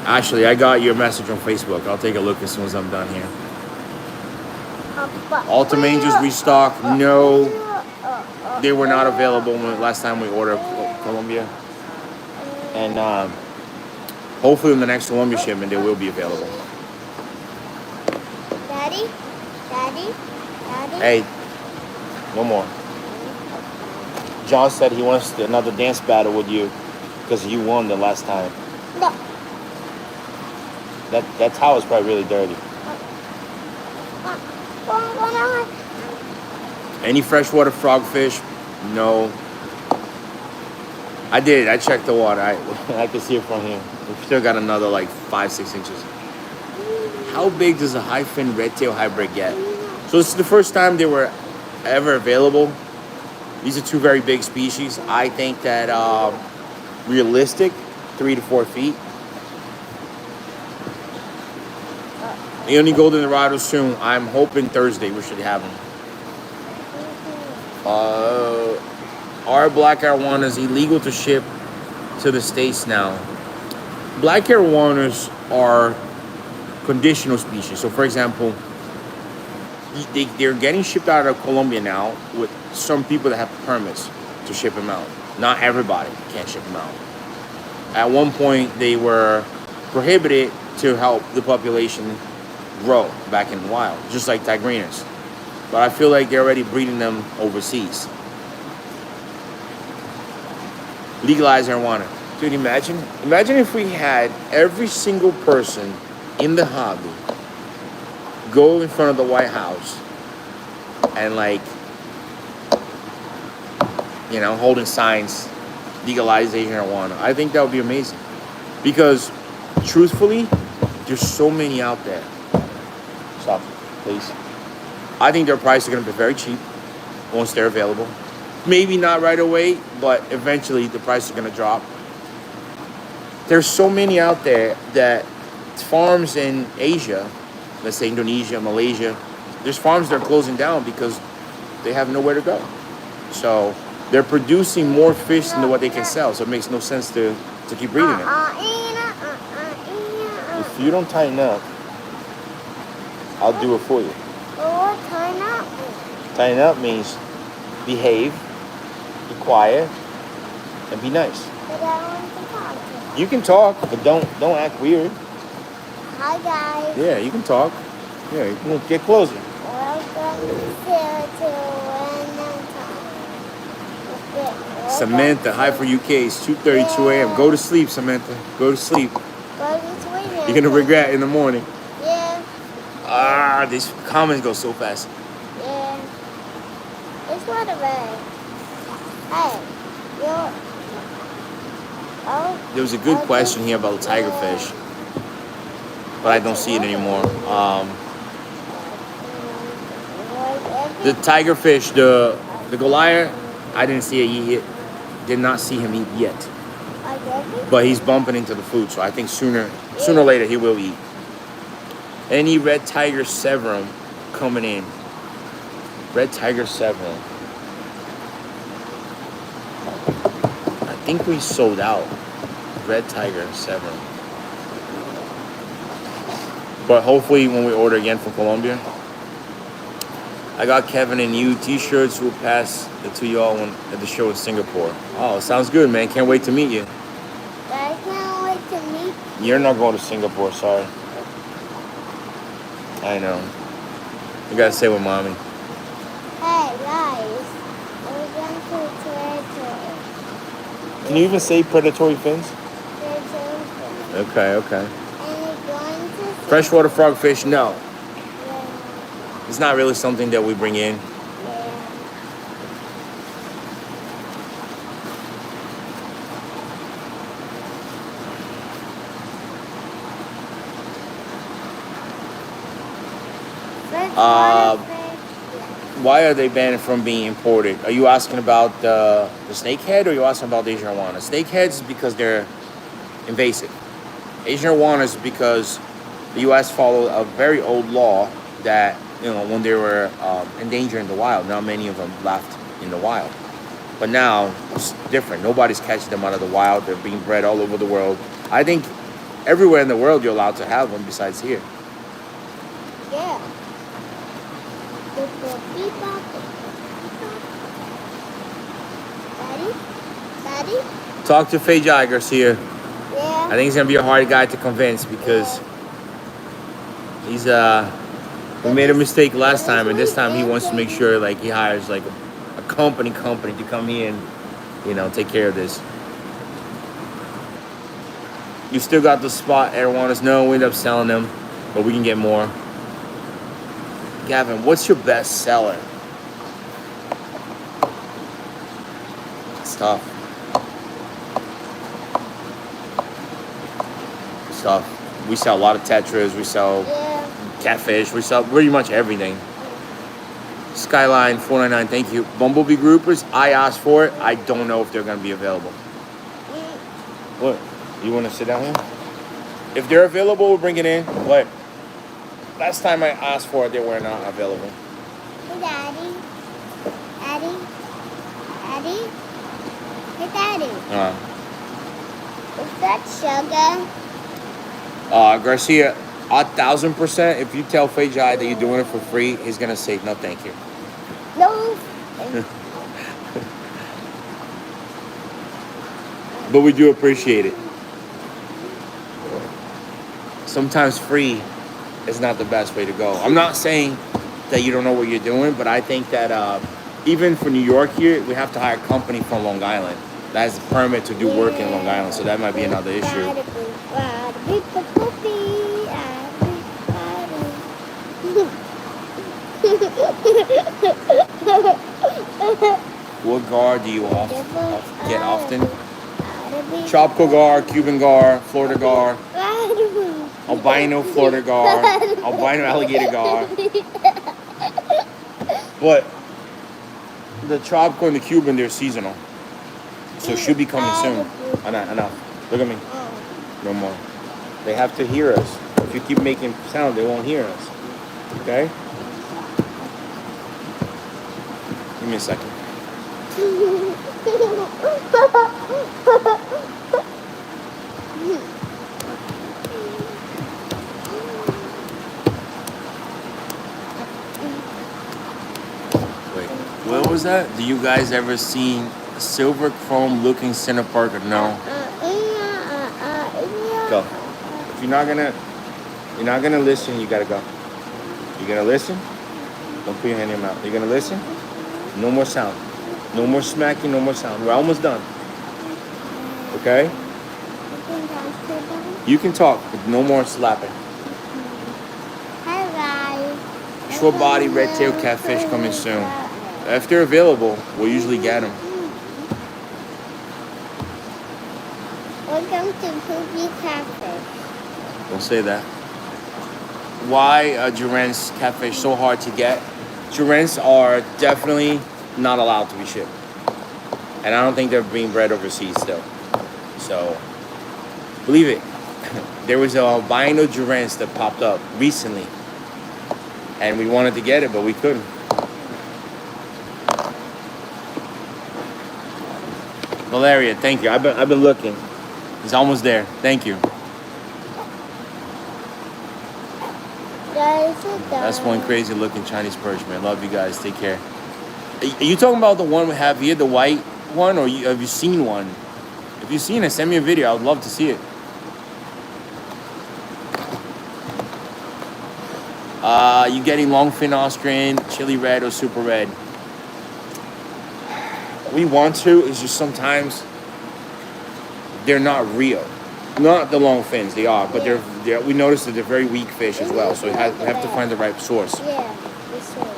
Actually, I got your message on Facebook. I'll take a look as soon as I'm done here. Ultimate Angels restock. No, they were not available last time we ordered Colombia. And hopefully in the next Colombia shipment, they will be available. Daddy? Hey, one more. John said he wants another dance battle with you because you won the last time. No. That towel is probably really dirty. Any freshwater frogfish? No. I did. I checked the water. I could see it from here. We've still got another like 5-6 inches. how big does a high fin red tail hybrid get? So this is the first time they were ever available. These are two very big species. I think that realistic, 3 to 4 feet. The only golden Dorado soon. I'm hoping Thursday we should have them. Our black arowana is illegal to ship to the States now. Black arowanas are conditional species. So, for example, they're getting shipped out of Colombia now with some people that have permits to ship them out. Not everybody can ship them out. At one point, they were prohibited to help the population grow back in the wild, just like tigrinas. But I feel like they're already breeding them overseas. Legalize arowana. Dude, imagine if we had every single person in the hobby go in front of the White House and holding signs, legalize Asian arowana. I think that would be amazing. Because truthfully, there's so many out there. Stop, please. I think their prices are going to be very cheap once they're available. Maybe not right away, but eventually the price is going to drop. There's so many out there that farms in Asia, let's say Indonesia, Malaysia, there's farms that are closing down because they have nowhere to go. So they're producing more fish than what they can sell. So it makes no sense to keep breeding them. If you don't tighten up, I'll do it for you. What tighten up? Tighten up means behave, be quiet, and be nice. But I want to talk to you. You can talk, but don't act weird. Hi guys. Yeah, you can talk. Yeah, you can get closer. Welcome to Samantha, hi for UK. It's 2:32 a.m. Go to sleep, Samantha. Go to sleep. You're gonna regret in the morning. Yeah. These comments go so fast. Yeah. It's what about? Hey, you're. Oh. There was a good question here about the tigerfish, but I don't see it anymore. The tigerfish, the Goliath, I didn't see it eat it. Did not see him eat yet. But he's bumping into the food, so I think sooner or later he will eat. Any red tiger severum coming in? Red tiger severum. I think we sold out red tiger severum. But hopefully when we order again from Colombia, I got Kevin and you t-shirts. We'll pass it to y'all at the show in Singapore. Oh, sounds good, man. Can't wait to meet you. I can't wait to meet you. You're not going to Singapore, sorry. I know. You gotta stay with mommy. Hey guys, we're going to Predatory. Can you even say predatory fins? Predatory Fins. Okay. And we're going to Freshwater frogfish, no. Yeah. It's not really something that we bring in. Why are they banned from being imported? Are you asking about the snakehead, or are you asking about the Asian arowana? Snakeheads is because they're invasive. Asian arowana is because the U.S. followed a very old law that, when they were endangered in the wild, not many of them left in the wild. But now it's different. Nobody's catching them out of the wild. They're being bred all over the world. I think everywhere in the world you're allowed to have them besides here. Yeah. Daddy? Talk to Faye Jaggers here. Yeah. I think he's gonna be a hard guy to convince because he's we made a mistake last time, and this time he wants to make sure he hires a company to come here and take care of this. You still got the spot arowanas? No, we end up selling them, but we can get more. Gavin, what's your best seller? It's tough. We sell a lot of tetras. We sell catfish. We sell pretty much everything. Skyline 499, thank you. Bumblebee groupers, I asked for it. I don't know if they're gonna be available. What? You wanna sit down here? If they're available, we'll bring it in. But last time I asked for it, they were not available. Hey, Daddy. Daddy. Daddy. Hey, Daddy. Is that sugar? Garcia, 1,000%. If you tell Fejai that you're doing it for free, he's gonna say no, thank you. No. But we do appreciate it. Sometimes free is not the best way to go. I'm not saying that you don't know what you're doing, but I think that even for New York here, we have to hire a company from Long Island that has a permit to do work in Long Island, so that might be another issue. What gar do you get often? Tropical gar, Cuban gar, Florida gar, albino Florida gar, albino alligator gar. But the tropical and the Cuban, they're seasonal. So it should be coming soon. Enough. Look at me. No more. They have to hear us. If you keep making sound, they won't hear us. Okay? Give me a second. Wait, what was that? Do you guys ever seen silver chrome looking center park or no? Go. If you're not gonna listen, you gotta go. You gonna listen? Don't put your hand in your mouth. You're gonna listen? No more sound. No more smacking, no more sound. We're almost done. Okay? You can talk, but no more slapping. Hi, guys. Short body red tail catfish coming soon. If they're available, we'll usually get them. Welcome to Poopy Catfish. Don't say that. Why Durant's catfish so hard to get? Durant's are definitely not allowed to be shipped. And I don't think they're being bred overseas still. So, believe it. There was a albino Durant's that popped up recently. And we wanted to get it, but we couldn't. Valeria, thank you. I've been looking. He's almost there. Thank you. That's one crazy looking Chinese perch, man. Love you guys. Take care. Are you talking about the one we have here, the white one, or have you seen one? If you've seen it, send me a video. I would love to see it. You getting longfin Austrian, chili red, or super red? We want to. It's just sometimes they're not real. Not the long fins, they are, but they're we noticed that they're very weak fish as well. So we have to find the right source. Yeah, the source.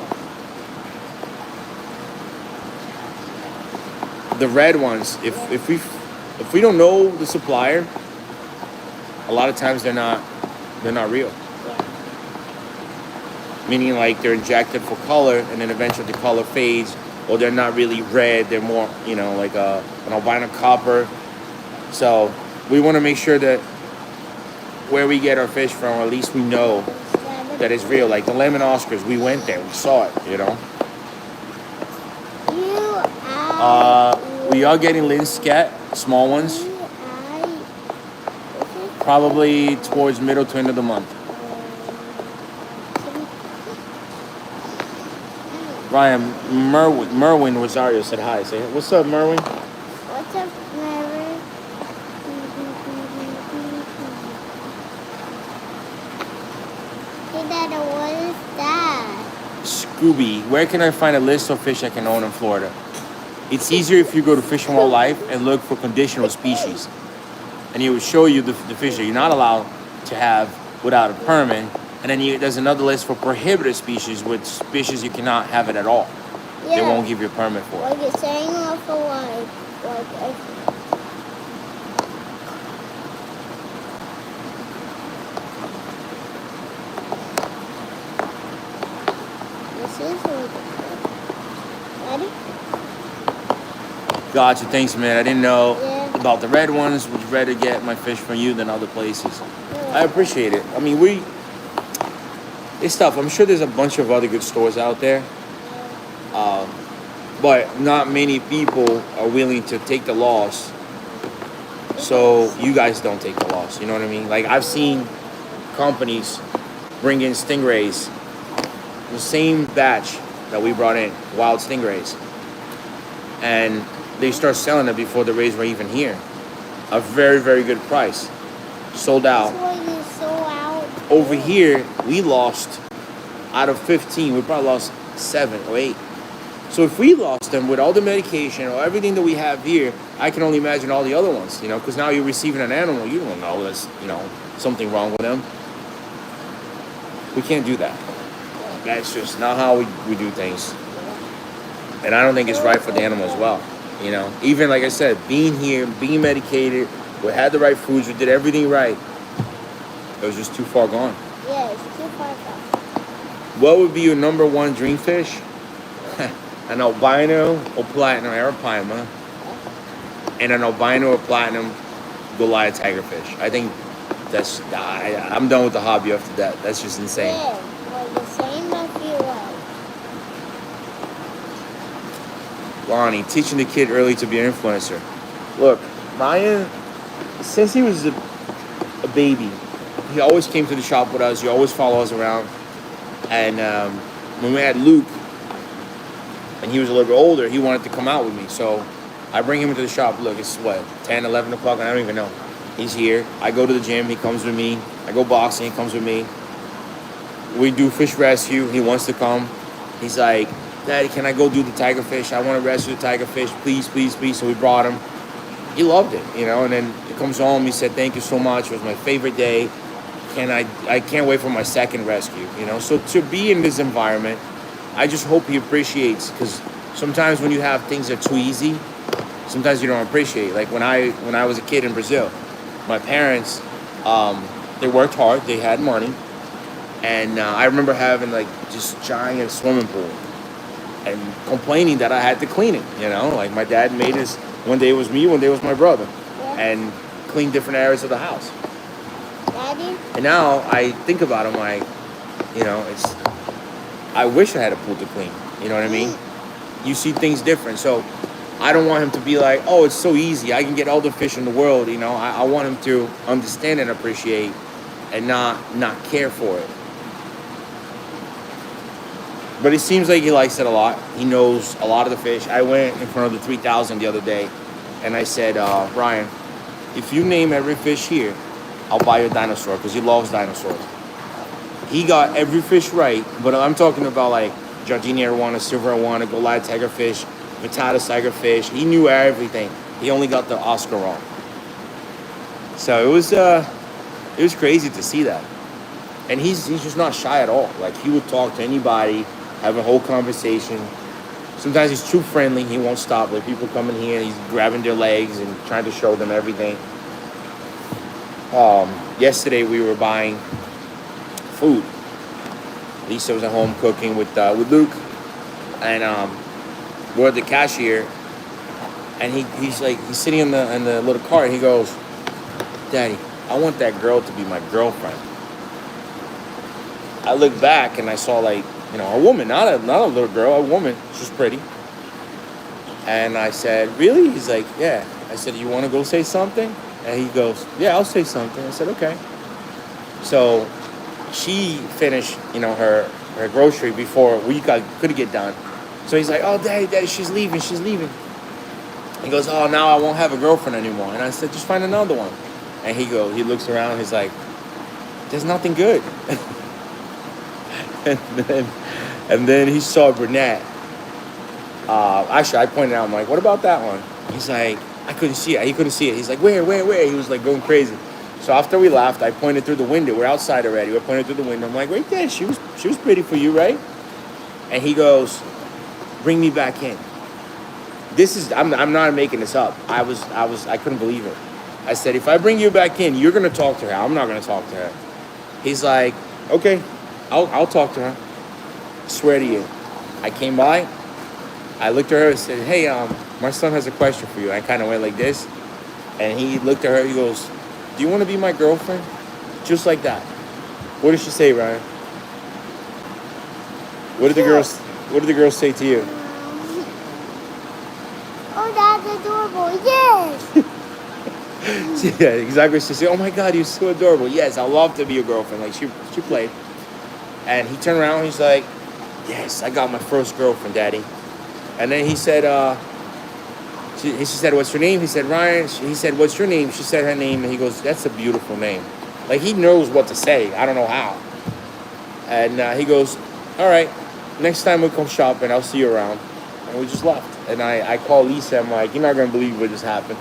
The red ones, if we don't know the supplier, a lot of times they're not real. Yeah. Meaning like they're injected for color, and then eventually the color fades, or they're not really red. They're more, like an albino copper. So we want to make sure that where we get our fish from, or at least we know that it's real. Like the lemon Oscars, we went there, we saw it, We are getting Lynn scat, small ones, probably towards middle to end of the month. Ryan, Merwin Rosario said hi. Say, what's up, Merwin? What's up, Mary? Hey, Dada, what is that? Scooby, where can I find a list of fish I can own in Florida? It's easier if you go to Fish and Wildlife and look for conditional species. And it will show you the fish that you're not allowed to have without a permit. And then there's another list for prohibited species, with species you cannot have it at all. Yeah. They won't give you a permit for it. Like you're saying off a line. Gotcha. Thanks, man. I didn't know Yeah. about the red ones. Would rather get my fish from you than other places. Yeah. I appreciate it. I mean, it's tough. I'm sure there's a bunch of other good stores out there, but not many people are willing to take the loss. So you guys don't take the loss. You know what I mean? Like I've seen companies bring in stingrays, the same batch that we brought in, wild stingrays, and they start selling it before the rays were even here. A very, very good price. Sold out. That's why you sold out. Over here, we lost, out of 15, we probably lost 7 or 8. So if we lost them with all the medication or everything that we have here, I can only imagine all the other ones, you know, because now you're receiving an animal, you don't know there's, you know, something wrong with them. We can't do that. That's just not how we do things. And I don't think it's right for the animal as well, you know. Even, like I said, being here, being medicated, we had the right foods, we did everything right. It was just too far gone. Yeah, it's too far gone. What would be your number one dream fish? An albino or platinum arapaima, and an albino or platinum Goliath tigerfish. I think I'm done with the hobby after that. That's just insane. Yeah, well, the same as you like. Lonnie, teaching the kid early to be an influencer. Look, Ryan, since he was a baby, he always came to the shop with us. He always followed us around. And when we had Luke, and he was a little bit older, he wanted to come out with me. So I bring him into the shop. Look, it's what, 10, 11 o'clock? I don't even know. He's here. I go to the gym. He comes with me. I go boxing. He comes with me. We do fish rescue. He wants to come. He's like, Daddy, can I go do the tiger fish? I want to rescue the tiger fish. Please, please, please. So we brought him. He loved it, you know. And then he comes home. He said, thank you so much. It was my favorite day. I can't wait for my second rescue, you know. So to be in this environment, I just hope he appreciates, because sometimes when you have things that are too easy, sometimes you don't appreciate. Like when I was a kid in Brazil, my parents, they worked hard, they had money, and I remember having like just giant swimming pool and complaining that I had to clean it, you know. Like my dad made us, one day it was me, one day it was my brother, and clean different areas of the house. Daddy? And now I think about it, I'm like, you know, I wish I had a pool to clean. You know what I mean? You see things different. So I don't want him to be like, oh, it's so easy. I can get all the fish in the world. You know, I want him to understand and appreciate and not care for it. But it seems like he likes it a lot. He knows a lot of the fish. I went in front of the 3,000 the other day, and I said, Brian, if you name every fish here, I'll buy you a dinosaur, because he loves dinosaurs. He got every fish right, but I'm talking about like Giardini arowana, silver arowana, Goliath tigerfish, Vittatus tigerfish. He knew everything. He only got the Oscar wrong. So it was crazy to see that. And he's just not shy at all. Like he would talk to anybody, have a whole conversation. Sometimes he's too friendly. He won't stop. Like people come in here, he's grabbing their legs and trying to show them everything. Yesterday we were buying food. Lisa was at home cooking with Luke, and we're at the cashier, and he's sitting in the little cart, and he goes, Daddy, I want that girl to be my girlfriend. I looked back and I saw like, you know, a woman, not a little girl, a woman. She's pretty. And I said, really? He's like, yeah. I said, you want to go say something? And he goes, yeah, I'll say something. I said, okay. So she finished, you know, her grocery before we could get done. So he's like, oh, Daddy, she's leaving. He goes, oh, now I won't have a girlfriend anymore. And I said, just find another one. And he looks around, he's like, there's nothing good. and then he saw brunette. Actually, I pointed out, I'm like, what about that one? He's like, I couldn't see it. He couldn't see it. He's like, where? He was like going crazy. So after we left, I pointed through the window. We're outside already. We're pointing through the window. I'm like, right there. She was pretty for you, right? And he goes, bring me back in. I'm not making this up. I couldn't believe it. I said, if I bring you back in, you're gonna talk to her. I'm not gonna talk to her. He's like, okay, I'll talk to her. I swear to you. I came by. I looked at her and said, hey, my son has a question for you. I kind of went like this, and he looked at her. He goes, "Do you want to be my girlfriend?" Just like that. What did she say, Ryan? What did the girls? What did the girls say to you? Oh, that's adorable. Yes. Yeah, exactly. She said, "Oh my God, you're so adorable." Yes, I love to be your girlfriend. Like she played, and he turned around. He's like, "Yes, I got my first girlfriend, Daddy." And then he said, she said, "What's your name?" He said, "Ryan." He said, "What's your name?" She said her name, and he goes, "That's a beautiful name." Like he knows what to say. I don't know how. And he goes, "All right, next time we come shopping, I'll see you around." And we just left. And I called Lisa. I'm like, "You're not gonna believe what just happened."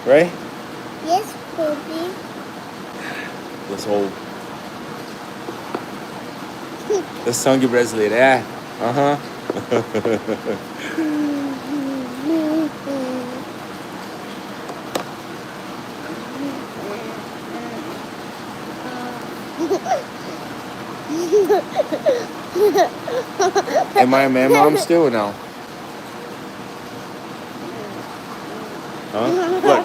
Right? Yes, baby. This whole the sangue brasileiro, é? Aham. Am I a man mom still or no? Huh?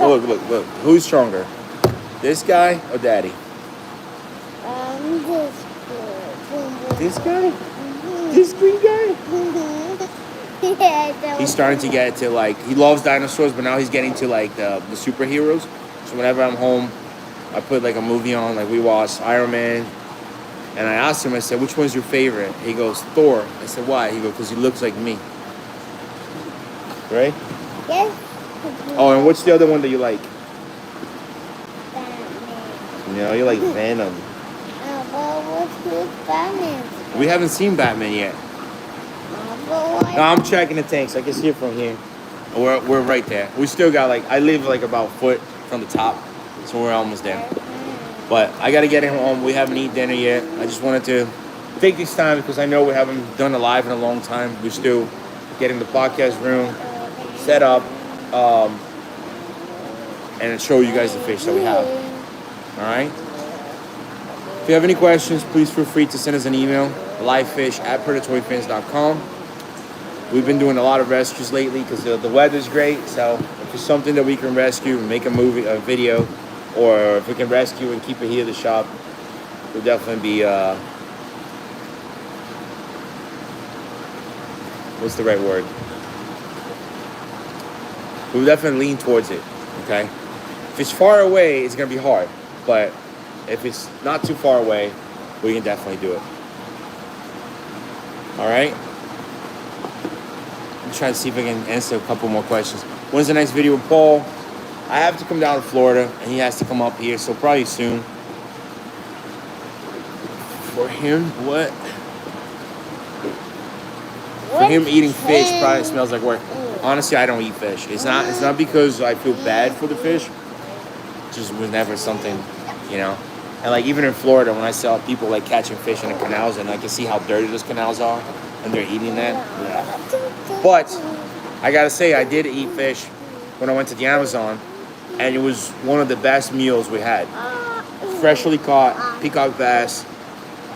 Look. Who's stronger? This guy or Daddy? This This guy? Mm-hmm. This green guy? Yeah, He's starting to get to like, he loves dinosaurs, but now he's getting to like the superheroes. So whenever I'm home, I put like a movie on, like we watch Iron Man. And I asked him, I said, "Which one's your favorite?" He goes, "Thor." I said, "Why?" He goes, "Because he looks like me." Right? Yes. Oh, and what's the other one that you like? Batman. You know, you like Venom. But what's with Batman? We haven't seen Batman yet. But No, I'm checking the tanks. I can see it from here. We're right there. We still got like, I live like about a foot from the top. So we're almost there. But I got to get him home. We haven't eaten dinner yet. I just wanted to take this time because I know we haven't done a live in a long time. We're still getting the podcast room set up and show you guys the fish that we have. All right? If you have any questions, please feel free to send us an email, livefish@predatoryfins.com. We've been doing a lot of rescues lately because the weather's great. So if it's something that we can rescue, make a video, or if we can rescue and keep it here at the shop, we'll definitely be, what's the right word? We'll definitely lean towards it, okay? If it's far away, it's gonna be hard. But if it's not too far away, we can definitely do it. All right? I'm trying to see if I can answer a couple more questions. When's the next video with Paul? I have to come down to Florida, and he has to come up here, so probably soon. For him, what? For him, eating fish probably smells like work. Honestly, I don't eat fish. It's not because I feel bad for the fish. It just was never something, you know. And like even in Florida, when I saw people like catching fish in the canals, and I can see how dirty those canals are, and they're eating that. Yeah. But I gotta say, I did eat fish when I went to the Amazon. And it was one of the best meals we had. Freshly caught peacock bass,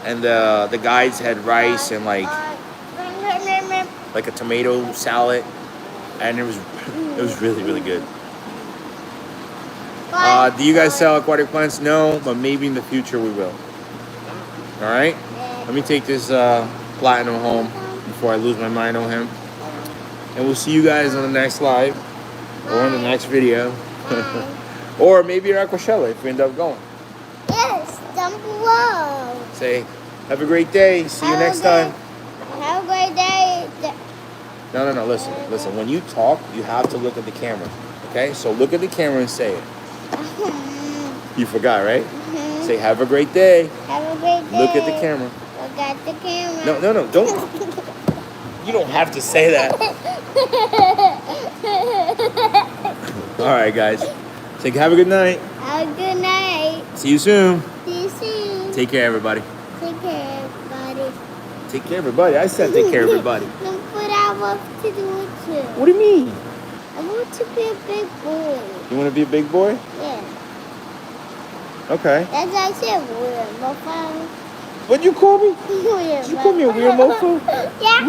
and the guides had rice and like a tomato salad, and it was really, really good. Do you guys sell aquatic plants? No, but maybe in the future we will. All right, let me take this platinum home before I lose my mind on him, and we'll see you guys on the next live or in the next video. Or maybe you're at Coachella if we end up going. Yes, down below. Say, have a great day. See you next time. Have a great day. No. Listen. When you talk, you have to look at the camera. Okay? So look at the camera and say it. You forgot, right? Mm-hmm. Say, have a great day. Have a great day. Look at the camera. Look at the camera. No. Don't. You don't have to say that. All right, guys. Say, have a good night. Have a good night. See you soon. See you soon. Take care, everybody. Take care, everybody. Take care, everybody. I said take care, everybody. No, but I want to do it too. What do you mean? I want to be a big boy. You want to be a big boy? Yeah. Okay. That's what I said, weird mofo. What'd you call me? Weird Did you call me a weird mofo? Yeah.